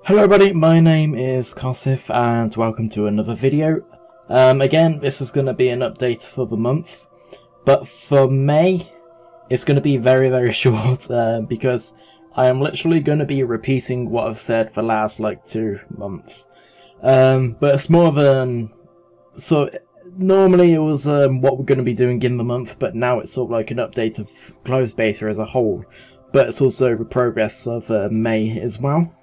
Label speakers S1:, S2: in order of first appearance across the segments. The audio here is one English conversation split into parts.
S1: Hello everybody, my name is Kosif and welcome to another video. Again, this is going to be an update for the month, but for May, it's going to be very short because I am literally going to be repeating what I've said for the last like 2 months. But it's more of so normally it was what we're going to be doing in the month, but now it's sort of like an update of closed beta as a whole, but it's also the progress of May as well.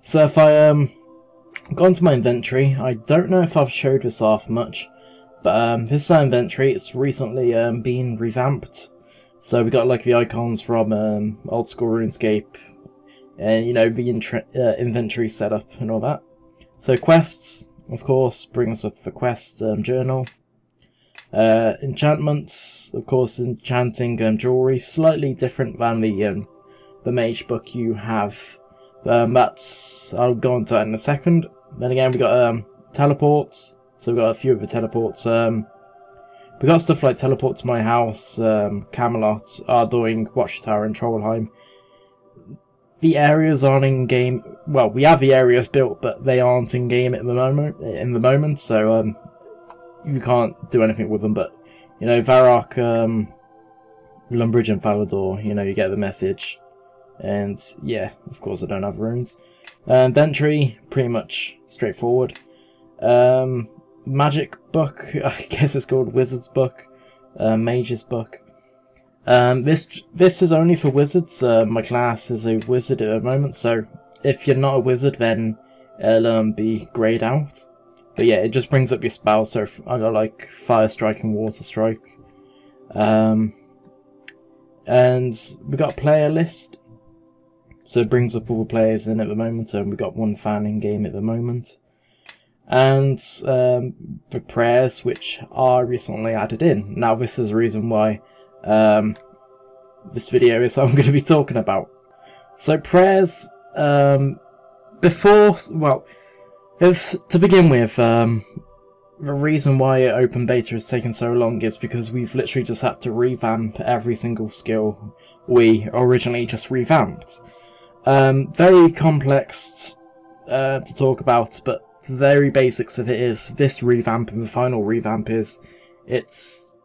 S1: So if I go into my inventory, I don't know if I've showed this off much, but this inventory, it's recently been revamped. So we got like the icons from old school Runescape, and you know, the inventory setup and all that. So quests, of course, brings up the quest journal. Enchantments, of course, enchanting jewelry, slightly different than the mage book you have. I'll go on to that in a second. Then again, we got teleports. So we got a few of the teleports. We got stuff like teleport to my house, Camelot, Ardoing, Watchtower, and Trollheim. The areas aren't in game. Well, we have the areas built, but they aren't in game at the moment. So you can't do anything with them. But you know, Varrock, Lumbridge, and Falador. You know, you get the message. And yeah, of course I don't have runes. Inventory, pretty much straightforward. Magic book, I guess it's called Wizard's book. Mage's book. This is only for wizards. My class is a wizard at the moment, so if you're not a wizard, then it'll be greyed out. But yeah, it just brings up your spells. So I got like Fire Strike and Water Strike. And we got a player list. So it brings up all the players in at the moment, and we've got 1 fan in game at the moment. And the prayers, which are recently added in. Now this is the reason why this video is what I'm going to be talking about. So prayers, to begin with, the reason why open beta has taken so long is because we've literally just had to revamp every single skill we originally just revamped. Very complex to talk about, but the very basics of it is this revamp, and the final revamp is it's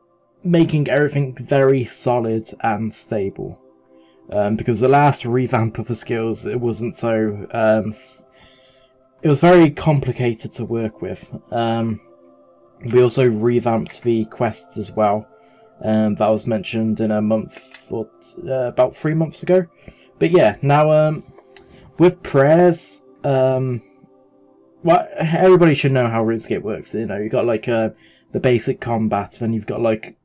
S1: making everything very solid and stable. Because the last revamp of the skills, it wasn't so it was very complicated to work with. We also revamped the quests as well. That was mentioned in a month or about 3 months ago. But yeah, now with prayers, well, everybody should know how RuneScape works. You know, you got like the basic combat, then you've got like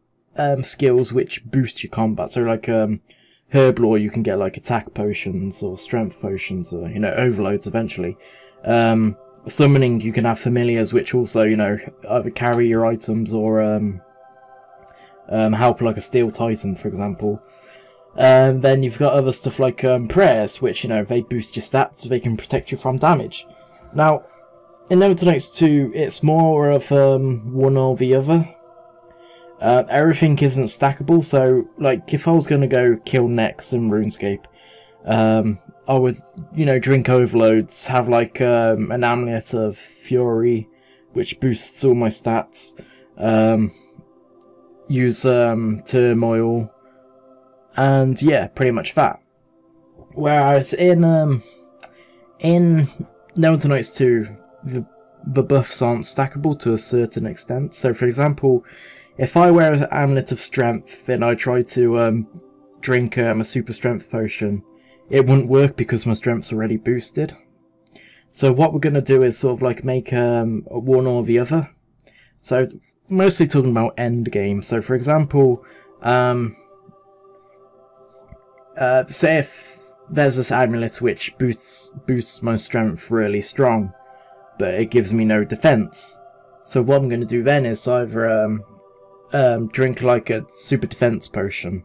S1: skills which boost your combat. So like Herblore, you can get like attack potions or strength potions, or you know, overloads eventually. Summoning, you can have familiars which also, you know, either carry your items or help like a steel titan, for example. Then you've got other stuff like prayers, which, you know, they boost your stats, so they can protect you from damage. Now, in Nevertonights 2, it's more of one or the other. Everything isn't stackable, so like if I was going to go kill Nex in RuneScape, I would, you know, drink overloads, have like an amulet of fury, which boosts all my stats. Use turmoil, and yeah, pretty much that. Whereas in Nevertonights 2, the buffs aren't stackable to a certain extent. So for example, if I wear an amulet of strength and I try to drink a super strength potion, it wouldn't work because my strength's already boosted. So what we're going to do is sort of like make one or the other. So mostly talking about end game. So for example, say if there's this amulet which boosts my strength really strong, but it gives me no defense. So what I'm going to do then is either drink like a super defense potion.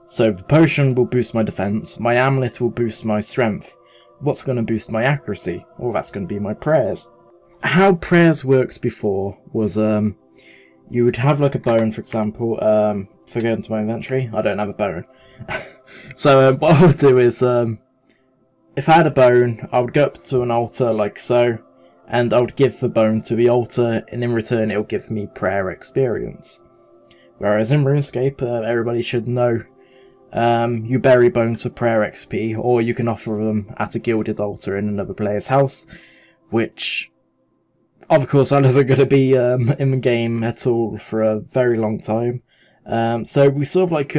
S1: So the potion will boost my defense, my amulet will boost my strength. What's going to boost my accuracy? Well, that's going to be my prayers. How prayers worked before was you would have like a bone, for example. If I go into my inventory, I don't have a bone. So what I'll do is if I had a bone, I would go up to an altar like so, and I would give the bone to the altar, and in return it will give me prayer experience. Whereas in RuneScape, everybody should know, you bury bones for prayer XP, or you can offer them at a gilded altar in another player's house, which, of course, that isn't going to be in the game at all for a very long time. So we sort of like,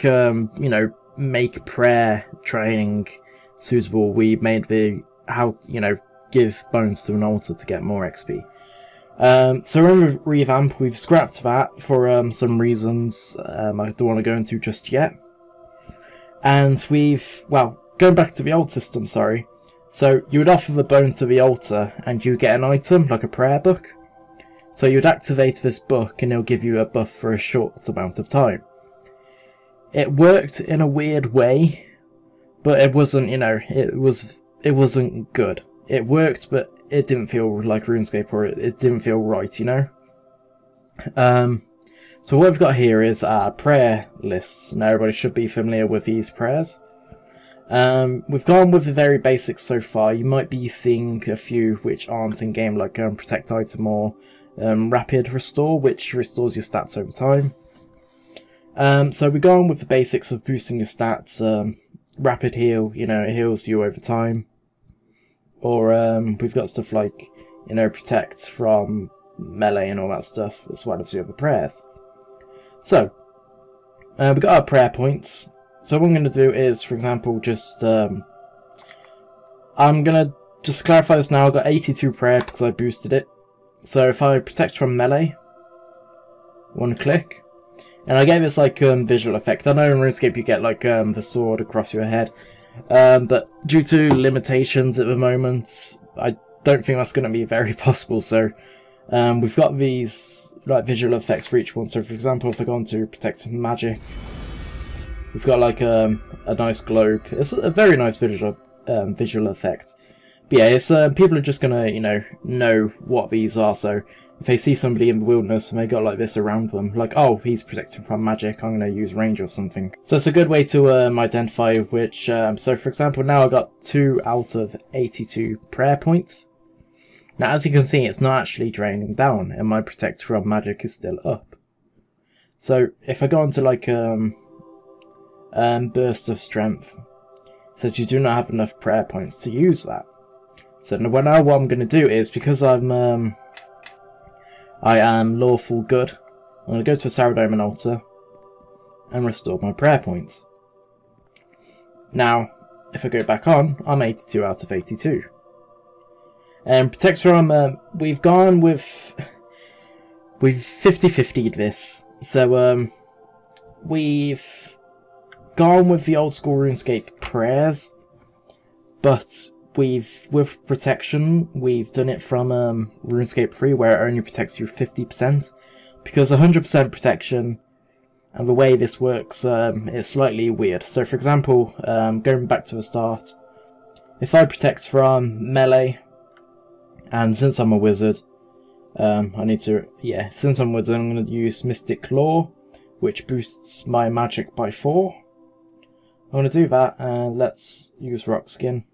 S1: you know, make prayer training suitable, we made the give bones to an altar to get more XP. So in the revamp, we've scrapped that for some reasons I don't want to go into just yet. And going back to the old system, sorry. So you would offer the bone to the altar and you get an item, like a prayer book. So you'd activate this book and it'll give you a buff for a short amount of time. It worked in a weird way, but it wasn't, you know, it wasn't good. It worked, but it didn't feel like RuneScape, or it didn't feel right, you know? So what we've got here is our prayer lists, and everybody should be familiar with these prayers. We've gone with the very basics so far. You might be seeing a few which aren't in game, like Protect Item or Rapid Restore, which restores your stats over time. So we've gone with the basics of boosting your stats. Rapid Heal, you know, it heals you over time. Or we've got stuff like, you know, Protect from melee and all that stuff, as well as the other prayers. So, we've got our prayer points. So what I'm going to do is, for example, just, I'm going to just clarify this now. I've got 82 prayer because I boosted it. So if I Protect from melee, one click, and I gave this like visual effect. I know in RuneScape you get like the sword across your head, but due to limitations at the moment, I don't think that's going to be very possible. So we've got these like visual effects for each one. So for example, if I go on to Protect Magic, we've got like a nice globe. It's a very nice visual effect. But yeah, it's people are just gonna, you know what these are. So if they see somebody in the wilderness and they got like this around them, like, oh, he's protected from magic, I'm gonna use range or something. So it's a good way to identify which. So for example, now I got 2 out of 82 prayer points. Now as you can see, it's not actually draining down, and my protect from magic is still up. So if I go on to like Burst of Strength, it says you do not have enough prayer points to use that. So now what I'm going to do is, because I am lawful good, I'm going to go to a Saradomin altar and restore my prayer points. Now, if I go back on, I'm 82 out of 82. And Protect from, we've gone with, we've 50-50'd this. So, we've gone with the old school RuneScape prayers, but with protection, we've done it from RuneScape 3, where it only protects you 50%, because 100% protection, and the way this works, is slightly weird. So for example, going back to the start, if I protect from melee, and since I'm a wizard, since I'm a wizard, I'm going to use Mystic Law, which boosts my magic by 4. I'm going to do that, and let's use Rock Skin.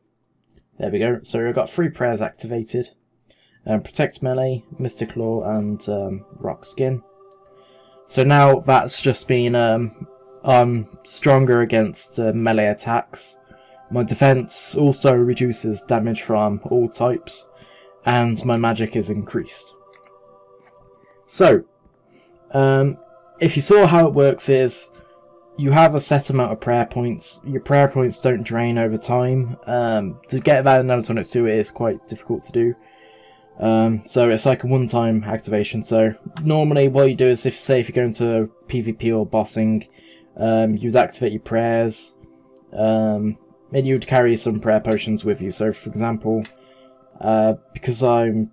S1: There we go. So I've got 3 prayers activated. Protect Melee, Mystic Law, and Rock Skin. So now that's just been I'm stronger against melee attacks. My defense also reduces damage from all types, and my magic is increased. So, if you saw how it works is, you have a set amount of prayer points. Your prayer points don't drain over time. To get that in Naruto 2 is quite difficult to do. So it's like a one-time activation. So normally what you do is, if you go into PvP or bossing, you'd activate your prayers, and you'd carry some prayer potions with you. So for example, because I'm,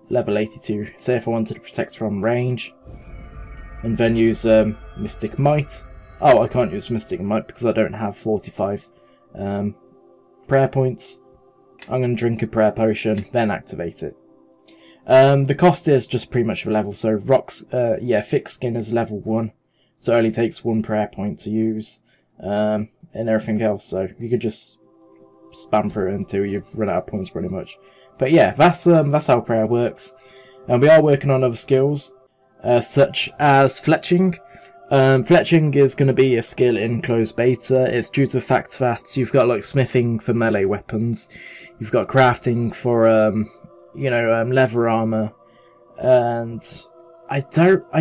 S1: level 82, say if I wanted to protect from range, and then use Mystic Might. Oh, I can't use Mystic Might because I don't have 45 prayer points. I'm going to drink a prayer potion, then activate it. The cost is just pretty much the level. So Thick Skin is level 1, so it only takes 1 prayer point to use. and everything else. So you could just spam through it until you've run out of points, pretty much. But yeah, that's how prayer works. And we are working on other skills, such as fletching. Fletching is going to be a skill in closed beta. It's due to the fact that you've got like smithing for melee weapons, you've got crafting for leather armor, and I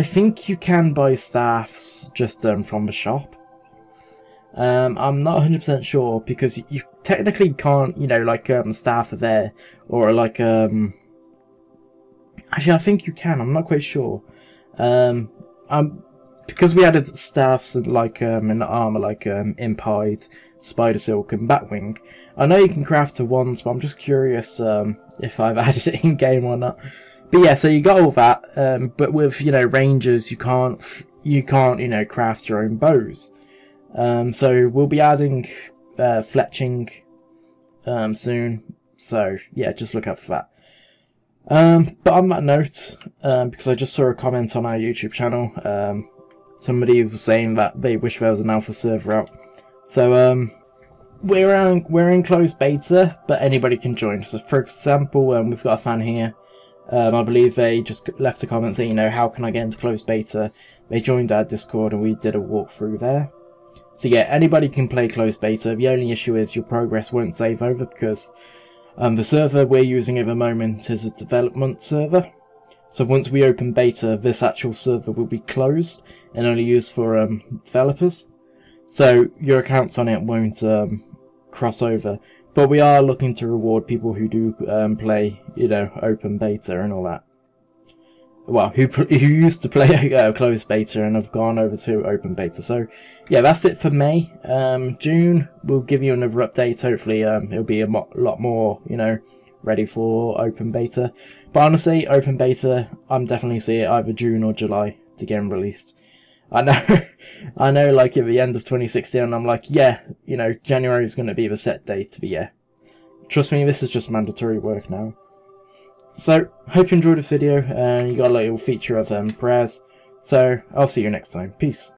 S1: think you can buy staffs just from the shop. I'm not 100% sure, because you technically can't, staff are there, or like actually I think you can, I'm not quite sure. Because we added staffs like in the armor, like imp hide, spider silk and batwing. I know you can craft to wands, but I'm just curious if I've added it in game or not. But yeah, so you got all that, but with rangers you can't craft your own bows. So we'll be adding fletching soon. So yeah, just look out for that. But on that note, because I just saw a comment on our YouTube channel, somebody was saying that they wish there was an alpha server out. So we're in closed beta, but anybody can join. So for example, we've got a fan here. I believe they just left a comment saying, how can I get into closed beta? They joined our Discord and we did a walkthrough there. So yeah, anybody can play closed beta. The only issue is your progress won't save over, because the server we're using at the moment is a development server. So once we open beta, this actual server will be closed and only used for developers. So your accounts on it won't cross over. But we are looking to reward people who do play, open beta and all that. Well, who used to play closed beta and have gone over to open beta. So yeah, that's it for May. June, we'll give you another update. Hopefully it'll be a lot more, ready for open beta. But honestly, open beta, I'm definitely seeing it either June or July to get them released. I know, like at the end of 2016, I'm like, yeah, January is going to be the set date, but yeah, trust me, this is just mandatory work now. So, hope you enjoyed this video, and you got a little feature of prayers. So, I'll see you next time. Peace.